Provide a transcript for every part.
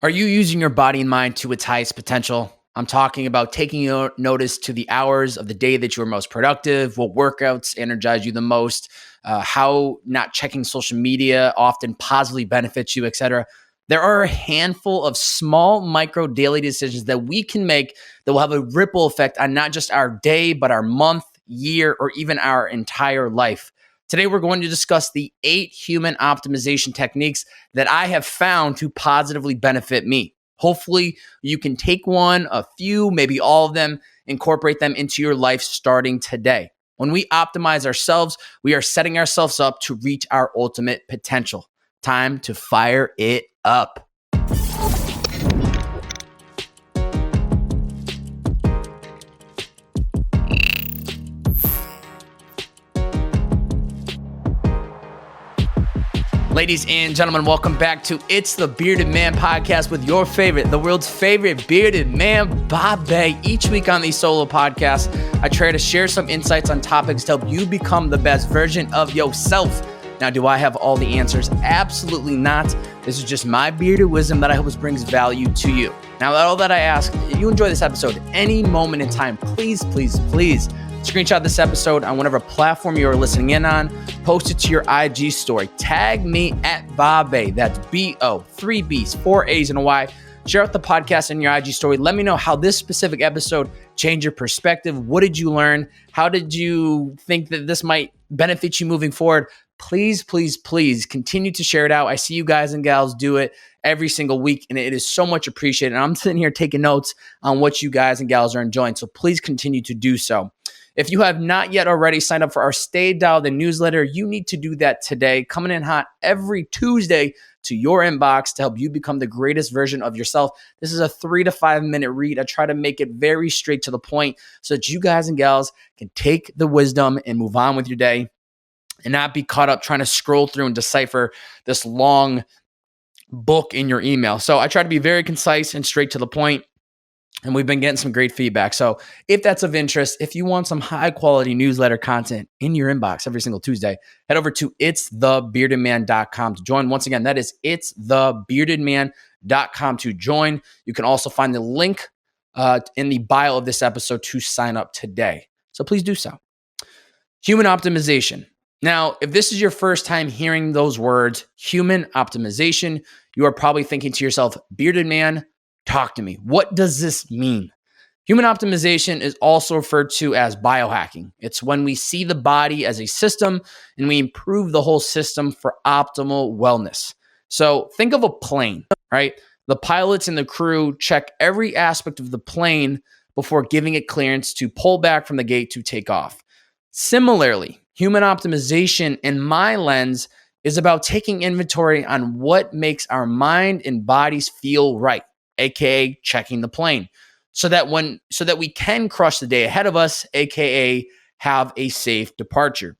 Are you using your body and mind to its highest potential? I'm talking about taking notice to the hours of the day that you are most productive, what workouts energize you the most, how not checking social media often positively benefits you, etc. There are a handful of small micro daily decisions that we can make that will have a ripple effect on not just our day, but our month, year, or even our entire life. Today, we're going to discuss the 8 human optimization techniques that I have found to positively benefit me. Hopefully, you can take one, a few, maybe all of them, incorporate them into your life starting today. When we optimize ourselves, we are setting ourselves up to reach our ultimate potential. Time to fire it up. Ladies and gentlemen, welcome back to It's the Bearded Man podcast with your favorite, the world's favorite bearded man, Bobby. Each week on these solo podcasts, I try to share some insights on topics to help you become the best version of yourself. Now, do I have all the answers? Absolutely not. This is just my bearded wisdom that I hope brings value to you. Now, all that I ask, if you enjoy this episode any moment in time, please screenshot this episode on whatever platform you're listening in on, post it to your IG story, tag me at Bobby, that's B-O, 3 B's, 4 A's and a Y. Share out the podcast in your IG story. Let me know how this specific episode changed your perspective. What did you learn? How did you think that this might benefit you moving forward? Please continue to share it out. I see you guys and gals do it every single week, and it is so much appreciated. And I'm sitting here taking notes on what you guys and gals are enjoying, so please continue to do so. If you have not yet already signed up for our Stay Dialed In newsletter, you need to do that today. Coming in hot every Tuesday to your inbox to help you become the greatest version of yourself. This is a 3 to 5 minute read. I try to make it very straight to the point so that you guys and gals can take the wisdom and move on with your day and not be caught up trying to scroll through and decipher this long book in your email. So I try to be very concise and straight to the point. And we've been getting some great feedback. So if that's of interest, if you want some high quality newsletter content in your inbox every single Tuesday, head over to itsthebeardedman.com to join. Once again, that is itsthebeardedman.com to join. You can also find the link in the bio of this episode to sign up today. So please do so. Human optimization. Now, if this is your first time hearing those words, human optimization, you are probably thinking to yourself, bearded man, talk to me. What does this mean? Human optimization is also referred to as biohacking. It's when we see the body as a system and we improve the whole system for optimal wellness. So think of a plane, right? The pilots and the crew check every aspect of the plane before giving it clearance to pull back from the gate to take off. Similarly, human optimization, in my lens, is about taking inventory on what makes our mind and bodies feel right, aka checking the plane, so that we can crush the day ahead of us, aka have a safe departure.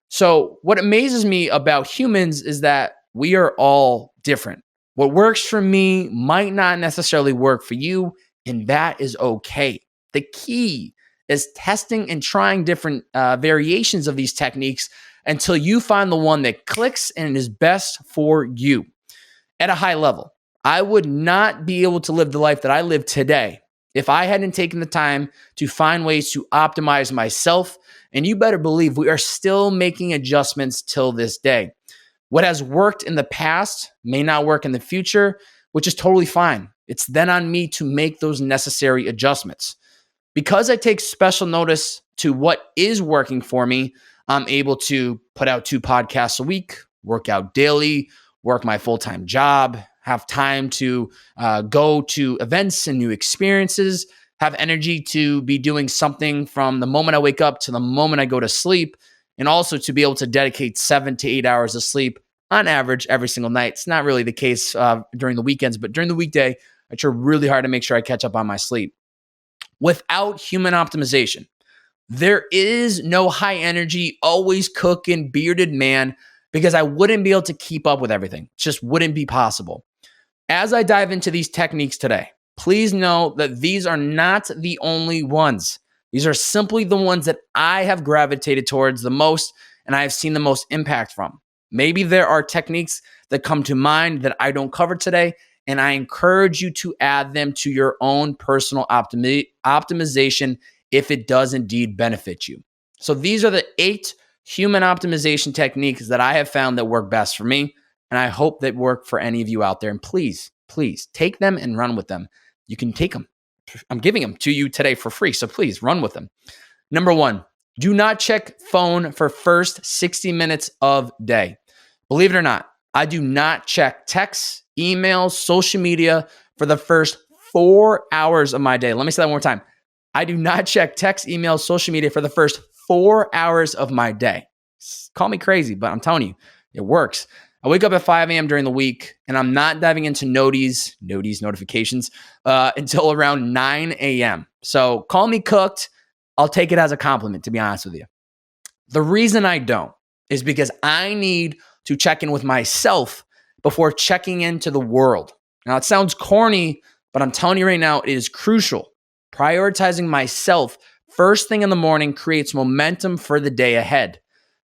So what amazes me about humans is that we are all different. What works for me might not necessarily work for you, and that is okay. The key is testing and trying different variations of these techniques until you find the one that clicks and is best for you. At a high level, I would not be able to live the life that I live today if I hadn't taken the time to find ways to optimize myself. And you better believe we are still making adjustments till this day. What has worked in the past may not work in the future, which is totally fine. It's then on me to make those necessary adjustments. Because I take special notice to what is working for me, I'm able to put out 2 podcasts a week, work out daily, work my full-time job, have time to go to events and new experiences, have energy to be doing something from the moment I wake up to the moment I go to sleep, and also to be able to dedicate 7 to 8 hours of sleep on average every single night. It's not really the case during the weekends, but during the weekday, I try really hard to make sure I catch up on my sleep. Without human optimization, there is no high energy, always cooking, bearded man, because I wouldn't be able to keep up with everything. It just wouldn't be possible. As I dive into these techniques today, please know that these are not the only ones. These are simply the ones that I have gravitated towards the most and I have seen the most impact from. Maybe there are techniques that come to mind that I don't cover today, and I encourage you to add them to your own personal optimization if it does indeed benefit you. So these are the 8 human optimization techniques that I have found that work best for me, and I hope that work for any of you out there. And please take them and run with them. You can take them. I'm giving them to you today for free, so please run with them. Number 1, do not check phone for first 60 minutes of day. Believe it or not, I do not check texts, emails, social media for the first 4 hours of my day. Let me say that one more time. I do not check text, emails, social media for the first 4 hours of my day. Call me crazy, but I'm telling you, it works. I wake up at 5 a.m. during the week, and I'm not diving into notifications until around 9 a.m. So call me cooked. I'll take it as a compliment, to be honest with you. The reason I don't is because I need to check in with myself before checking into the world. Now, it sounds corny, but I'm telling you right now, it is crucial. Prioritizing myself first thing in the morning creates momentum for the day ahead.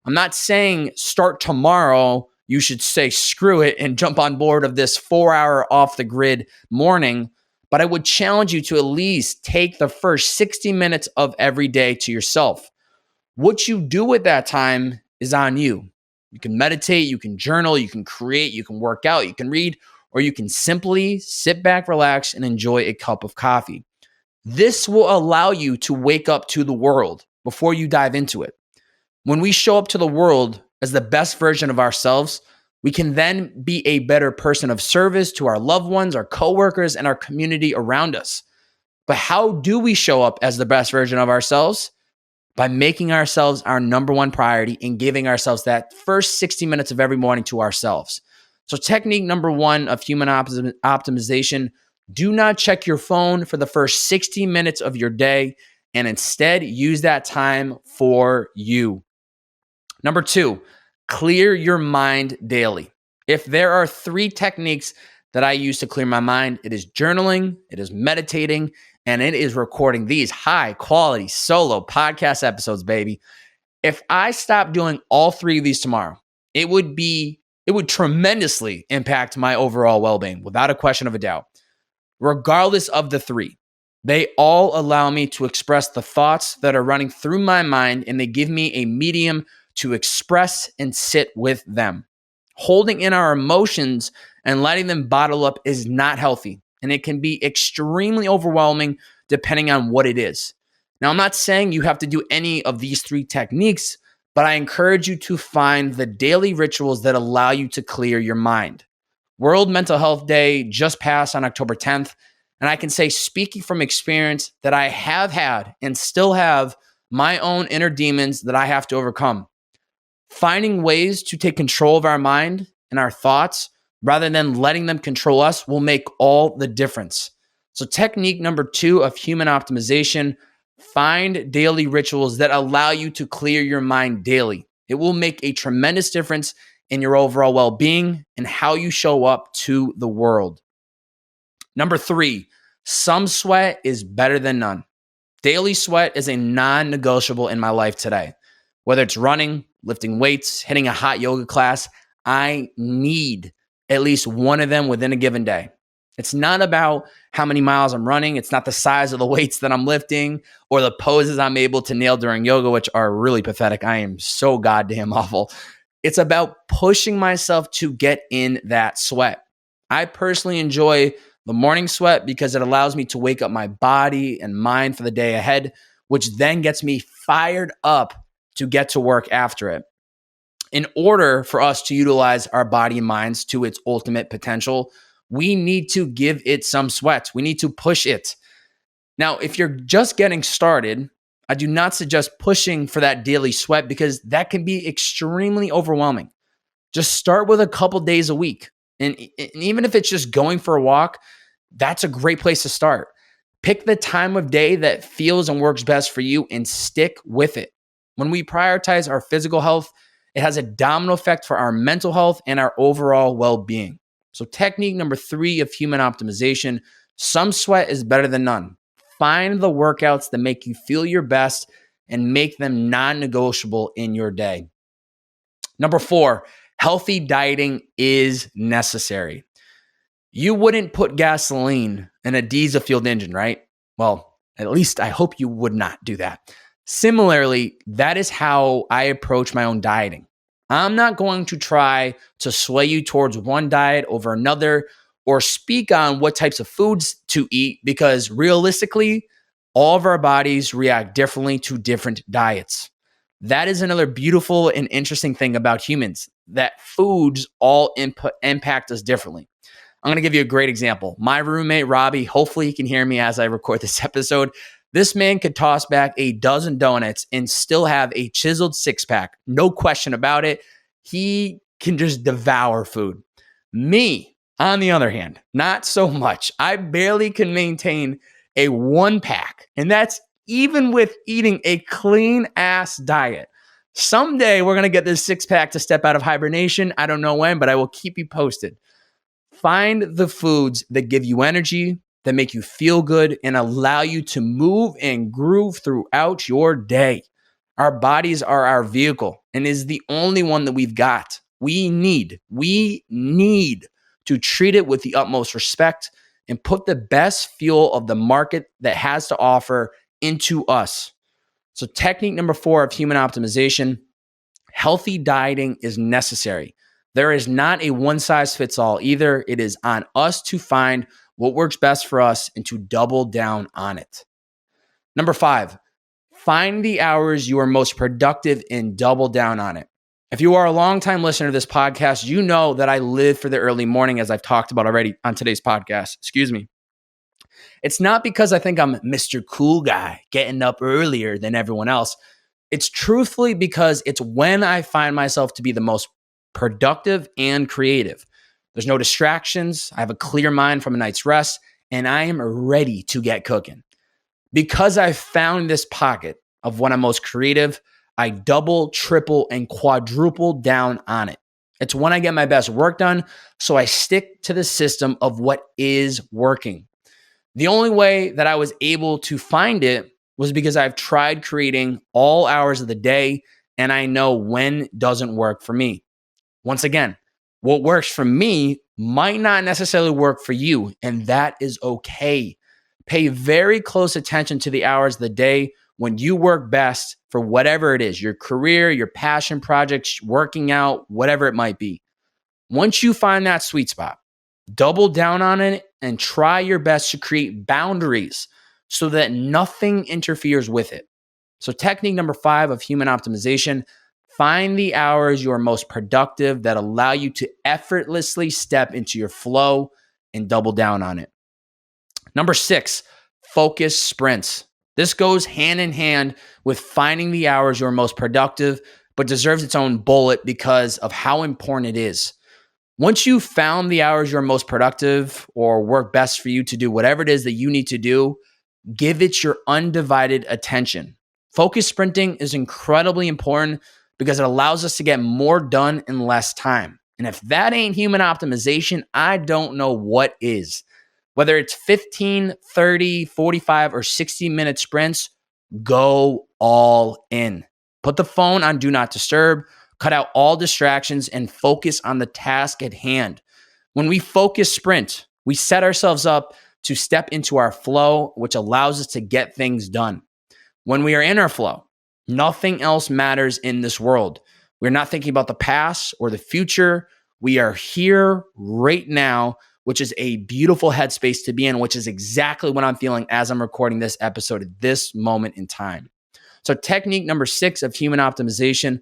I'm not saying start tomorrow, you should say screw it and jump on board of this 4-hour off the grid morning, but I would challenge you to at least take the first 60 minutes of every day to yourself. What you do with that time is on you. You can meditate, you can journal, you can create, you can work out, you can read, or you can simply sit back, relax, and enjoy a cup of coffee. This will allow you to wake up to the world before you dive into it. When we show up to the world as the best version of ourselves, we can then be a better person of service to our loved ones, our coworkers, and our community around us. But how do we show up as the best version of ourselves? By making ourselves our number one priority and giving ourselves that first 60 minutes of every morning to ourselves. So technique number 1 of human optimization, do not check your phone for the first 60 minutes of your day, and instead use that time for you. Number 2, clear your mind daily. If there are 3 techniques that I use to clear my mind, it is journaling, it is meditating, and it is recording these high quality solo podcast episodes, baby. If I stop doing all 3 of these tomorrow, it would tremendously impact my overall well-being, without a question of a doubt. Regardless of the 3, they all allow me to express the thoughts that are running through my mind, and they give me a medium to express and sit with them. Holding in our emotions and letting them bottle up is not healthy, and it can be extremely overwhelming depending on what it is. Now, I'm not saying you have to do any of these 3 techniques, but I encourage you to find the daily rituals that allow you to clear your mind. World Mental Health Day just passed on October 10th, and I can say, speaking from experience, that I have had and still have my own inner demons that I have to overcome. Finding ways to take control of our mind and our thoughts rather than letting them control us will make all the difference. So technique number 2 of human optimization, find daily rituals that allow you to clear your mind daily. It will make a tremendous difference in your overall well-being and how you show up to the world. Number 3, some sweat is better than none. Daily sweat is a non-negotiable in my life today. Whether it's running, lifting weights, hitting a hot yoga class, I need at least one of them within a given day. It's not about how many miles I'm running. It's not the size of the weights that I'm lifting or the poses I'm able to nail during yoga, which are really pathetic. I am so goddamn awful. It's about pushing myself to get in that sweat. I personally enjoy the morning sweat because it allows me to wake up my body and mind for the day ahead, which then gets me fired up to get to work after it. In order for us to utilize our body and minds to its ultimate potential, we need to give it some sweat. We need to push it. Now, if you're just getting started, I do not suggest pushing for that daily sweat because that can be extremely overwhelming. Just start with a couple days a week. And even if it's just going for a walk, that's a great place to start. Pick the time of day that feels and works best for you and stick with it. When we prioritize our physical health, it has a domino effect for our mental health and our overall well-being. So technique number 3 of human optimization, some sweat is better than none. Find the workouts that make you feel your best and make them non-negotiable in your day. Number 4, healthy dieting is necessary. You wouldn't put gasoline in a diesel fueled engine, right? Well, at least I hope you would not do that. Similarly, that is how I approach my own dieting. I'm not going to try to sway you towards one diet over another or speak on what types of foods to eat because realistically, all of our bodies react differently to different diets. That is another beautiful and interesting thing about humans, that foods all impact us differently. I'm going to give you a great example. My roommate, Robbie, hopefully he can hear me as I record this episode. This man could toss back a dozen donuts and still have a chiseled six-pack. No question about it. He can just devour food. Me, on the other hand, not so much. I barely can maintain a one-pack, and that's even with eating a clean-ass diet. Someday we're going to get this six-pack to step out of hibernation. I don't know when, but I will keep you posted. Find the foods that give you energy, that make you feel good, and allow you to move and groove throughout your day. Our bodies are our vehicle and is the only one that we've got. We need to treat it with the utmost respect and put the best fuel of the market that has to offer into us. So technique number 4 of human optimization, healthy dieting is necessary. There is not a one-size-fits-all either. It is on us to find what works best for us and to double down on it. Number 5, find the hours you are most productive and double down on it. If you are a longtime listener to this podcast, you know that I live for the early morning, as I've talked about already on today's podcast. It's not because I think I'm Mr. Cool Guy, getting up earlier than everyone else. It's truthfully because it's when I find myself to be the most productive and creative. There's no distractions. I have a clear mind from a night's rest, and I am ready to get cooking. Because I've found this pocket of when I'm most creative, I double, triple, and quadruple down on it. It's when I get my best work done, so I stick to the system of what is working. The only way that I was able to find it was because I've tried creating all hours of the day, and I know when doesn't work for me. Once again, what works for me might not necessarily work for you, and that is okay. Pay very close attention to the hours of the day when you work best for whatever it is, your career, your passion projects, working out, whatever it might be. Once you find that sweet spot, double down on it and try your best to create boundaries so that nothing interferes with it. So technique number 5 of human optimization, find the hours you are most productive that allow you to effortlessly step into your flow and double down on it. Number 6, focus sprints. This goes hand in hand with finding the hours you are most productive, but deserves its own bullet because of how important it is. Once you've found the hours you're most productive or work best for you to do whatever it is that you need to do, give it your undivided attention. Focus sprinting is incredibly important because it allows us to get more done in less time. And if that ain't human optimization, I don't know what is. Whether it's 15, 30, 45, or 60-minute sprints, go all in. Put the phone on Do Not Disturb, cut out all distractions, and focus on the task at hand. When we focus sprint, we set ourselves up to step into our flow, which allows us to get things done. When we are in our flow, nothing else matters in this world. We're not thinking about the past or the future. We are here right now, which is a beautiful headspace to be in, which is exactly what I'm feeling as I'm recording this episode at this moment in time. So technique number 6 of human optimization,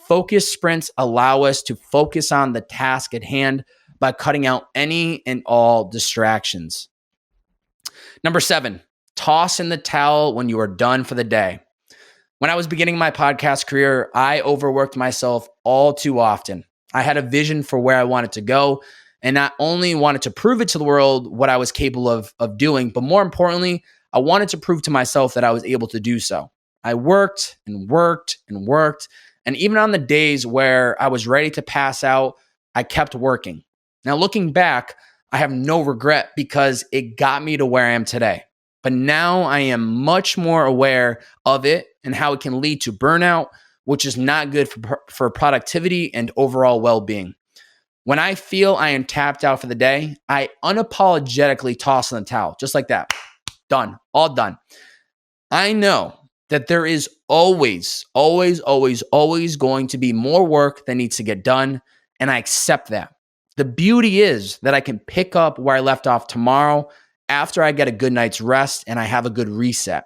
focus sprints allow us to focus on the task at hand by cutting out any and all distractions. Number 7, toss in the towel when you are done for the day. When I was beginning my podcast career, I overworked myself all too often. I had a vision for where I wanted to go, and not only wanted to prove it to the world what I was capable of doing, but more importantly, I wanted to prove to myself that I was able to do so. I worked and worked and worked, and even on the days where I was ready to pass out, I kept working. Now, looking back, I have no regret because it got me to where I am today. But now I am much more aware of it and how it can lead to burnout, which is not good for productivity and overall well-being. When I feel I am tapped out for the day, I unapologetically toss in the towel, just like that. Done, all done. I know that there is always going to be more work that needs to get done, and I accept that. The beauty is that I can pick up where I left off tomorrow after I get a good night's rest and I have a good reset.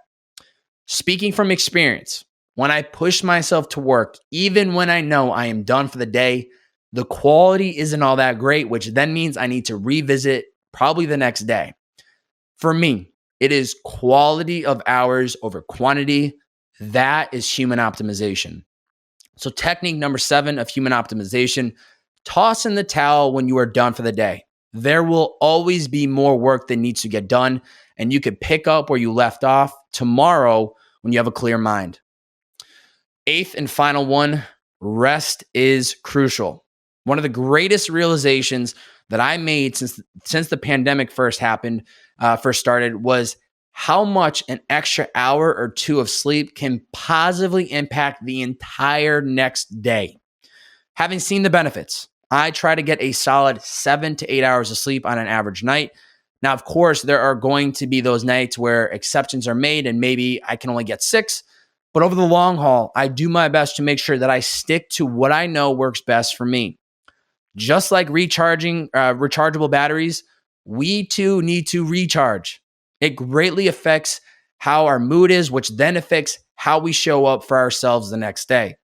Speaking from experience, when I push myself to work, even when I know I am done for the day, the quality isn't all that great, which then means I need to revisit probably the next day. For me, it is quality of hours over quantity. That is human optimization. So technique number 7 of human optimization, toss in the towel when you are done for the day. There will always be more work that needs to get done, and you can pick up where you left off tomorrow when you have a clear mind. 8th and final one, rest is crucial. One of the greatest realizations that I made since the pandemic first started was how much an extra hour or 2 of sleep can positively impact the entire next day. Having seen the benefits, I try to get a solid 7 to 8 hours of sleep on an average night. Now, of course, there are going to be those nights where exceptions are made and maybe I can only get 6. But over the long haul, I do my best to make sure that I stick to what I know works best for me. Just like rechargeable batteries, we too need to recharge. It greatly affects how our mood is, which then affects how we show up for ourselves the next day.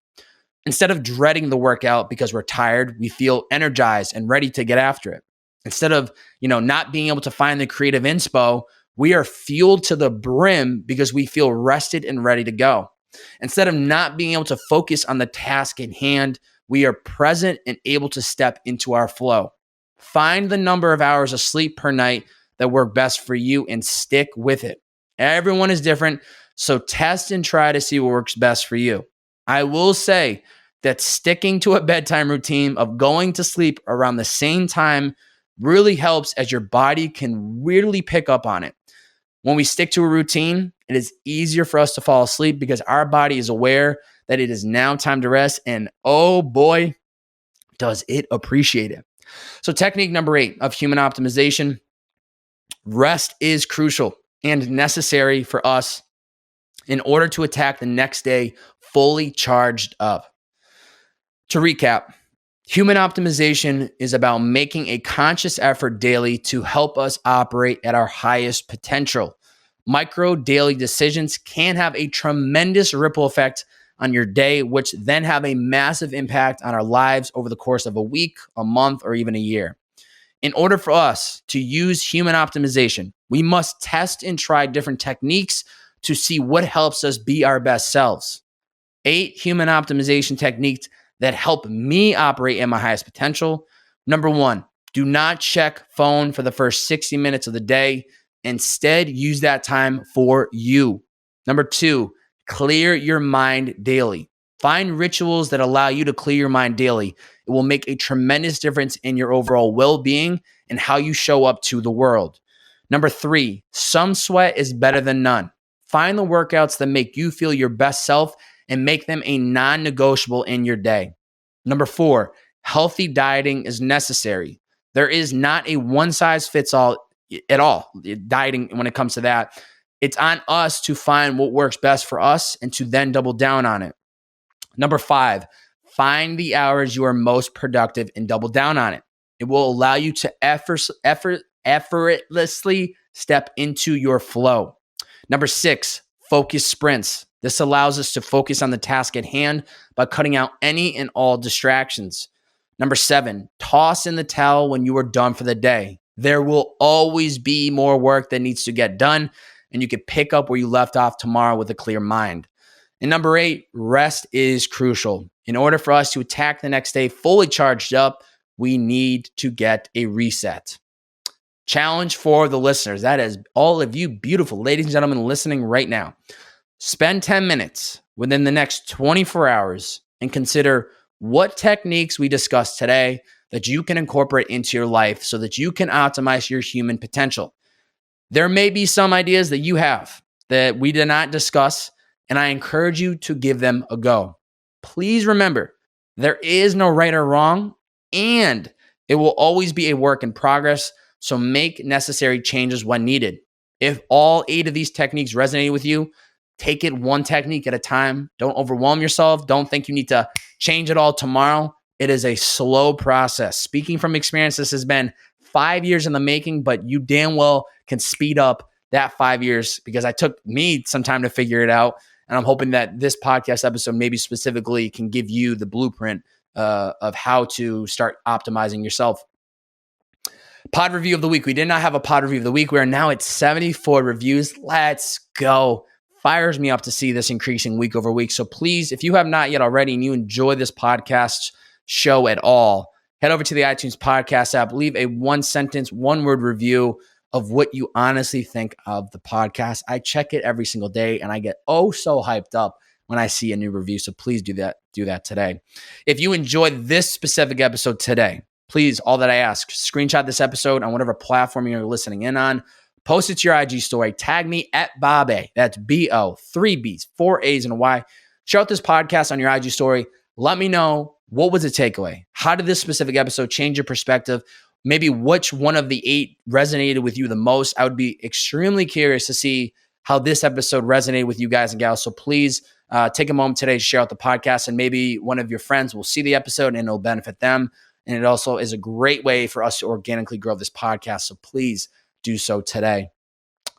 Instead of dreading the workout because we're tired, we feel energized and ready to get after it. Instead of, not being able to find the creative inspo, we are fueled to the brim because we feel rested and ready to go. Instead of not being able to focus on the task at hand, we are present and able to step into our flow. Find the number of hours of sleep per night that work best for you and stick with it. Everyone is different, so test and try to see what works best for you. I will say that sticking to a bedtime routine of going to sleep around the same time really helps, as your body can really pick up on it. When we stick to a routine, it is easier for us to fall asleep because our body is aware that it is now time to rest, and oh boy, does it appreciate it. So technique number 8 of human optimization, rest is crucial and necessary for us in order to attack the next day fully charged up. To recap, human optimization is about making a conscious effort daily to help us operate at our highest potential. Micro daily decisions can have a tremendous ripple effect on your day, which then have a massive impact on our lives over the course of a week, a month, or even a year. In order for us to use human optimization, we must test and try different techniques to see what helps us be our best selves. 8 human optimization techniques that help me operate at my highest potential. Number 1, do not check phone for the first 60 minutes of the day. Instead, use that time for you. Number 2, clear your mind daily. Find rituals that allow you to clear your mind daily. It will make a tremendous difference in your overall well-being and how you show up to the world. Number 3, some sweat is better than none. Find the workouts that make you feel your best self and make them a non-negotiable in your day. Number 4, healthy dieting is necessary. There is not a one-size-fits-all at all, dieting when it comes to that. It's on us to find what works best for us and to then double down on it. Number 5, find the hours you are most productive and double down on it. It will allow you to effortlessly step into your flow. Number 6, focus sprints. This allows us to focus on the task at hand by cutting out any and all distractions. Number 7, toss in the towel when you are done for the day. There will always be more work that needs to get done, and you can pick up where you left off tomorrow with a clear mind. And number 8, rest is crucial. In order for us to attack the next day fully charged up, we need to get a reset. Challenge for the listeners. That is all of you beautiful ladies and gentlemen listening right now. Spend 10 minutes within the next 24 hours and consider what techniques we discussed today that you can incorporate into your life so that you can optimize your human potential. There may be some ideas that you have that we did not discuss, and I encourage you to give them a go. Please remember, there is no right or wrong, and It will always be a work in progress, so make necessary changes when needed. If all 8 of these techniques resonate with you, take it one technique at a time. Don't overwhelm yourself. Don't think you need to change it all tomorrow. It is a slow process. Speaking from experience, this has been 5 years in the making, but you damn well can speed up that 5 years because I took me some time to figure it out. And I'm hoping that this podcast episode maybe specifically can give you the blueprint of how to start optimizing yourself. Pod review of the week. We did not have a pod review of the week. We are now at 74 reviews. Let's go. Fires me up to see this increasing week over week. So please, if you have not yet already and you enjoy this podcast show at all, head over to the iTunes podcast app, leave a 1-sentence, 1-word review of what you honestly think of the podcast. I check it every single day and I get so hyped up when I see a new review. So please do that today. If you enjoyed this specific episode today, please, all that I ask, screenshot this episode on whatever platform you're listening in on, post it to your IG story, tag me at Bob-A. That's B-O, 3 B's, 4 A's, and a Y. Share out this podcast on your IG story. Let me know, what was the takeaway? How did this specific episode change your perspective? Maybe which one of the 8 resonated with you the most? I would be extremely curious to see how this episode resonated with you guys and gals. So please take a moment today to share out the podcast, and maybe one of your friends will see the episode and it'll benefit them. And it also is a great way for us to organically grow this podcast. So please do so today.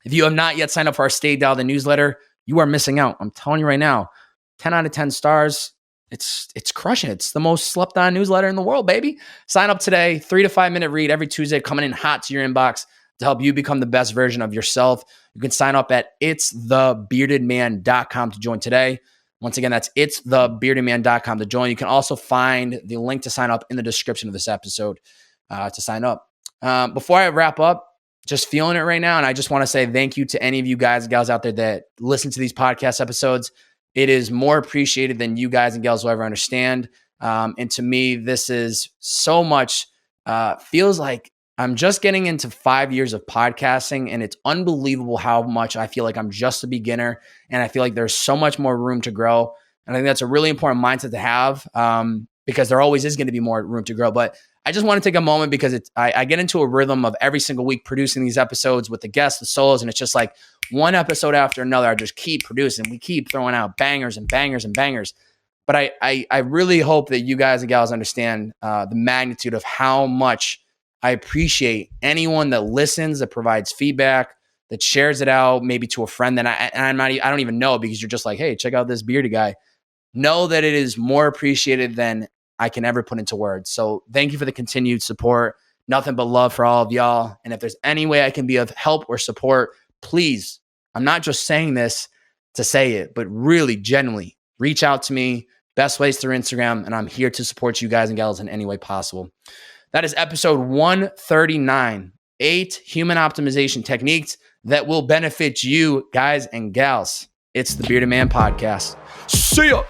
If you have not yet signed up for our Stay Dialed newsletter, you are missing out. I'm telling you right now, 10 out of 10 stars. It's crushing. It's the most slept on newsletter in the world, baby. Sign up today. 3 to 5 minute read every Tuesday, coming in hot to your inbox to help you become the best version of yourself. You can sign up at itsthebeardedman.com to join today. Once again, that's itsthebeardedman.com to join. You can also find the link to sign up in the description of this episode to sign up. Before I wrap up, just feeling it right now, and I just want to say thank you to any of you guys and gals out there that listen to these podcast episodes. It is more appreciated than you guys and gals will ever understand. And to me, this is so much, feels like I'm just getting into 5 years of podcasting, and it's unbelievable how much I feel like I'm just a beginner, and I feel like there's so much more room to grow. And I think that's a really important mindset to have because there always is going to be more room to grow. But I just want to take a moment because I get into a rhythm of every single week producing these episodes with the guests, the solos, and it's just like one episode after another. I just keep producing. We keep throwing out bangers and bangers and bangers. But I really hope that you guys and gals understand the magnitude of how much I appreciate anyone that listens, that provides feedback, that shares it out, maybe to a friend that I don't even know, because you're just like, hey, check out this bearded guy. Know that it is more appreciated than I can ever put into words. So thank you for the continued support. Nothing but love for all of y'all. And if there's any way I can be of help or support, please, I'm not just saying this to say it, but really genuinely reach out to me. Best ways through Instagram. And I'm here to support you guys and gals in any way possible. That is episode 139, 8 human optimization techniques that will benefit you guys and gals. It's the Bearded Man Podcast. See ya.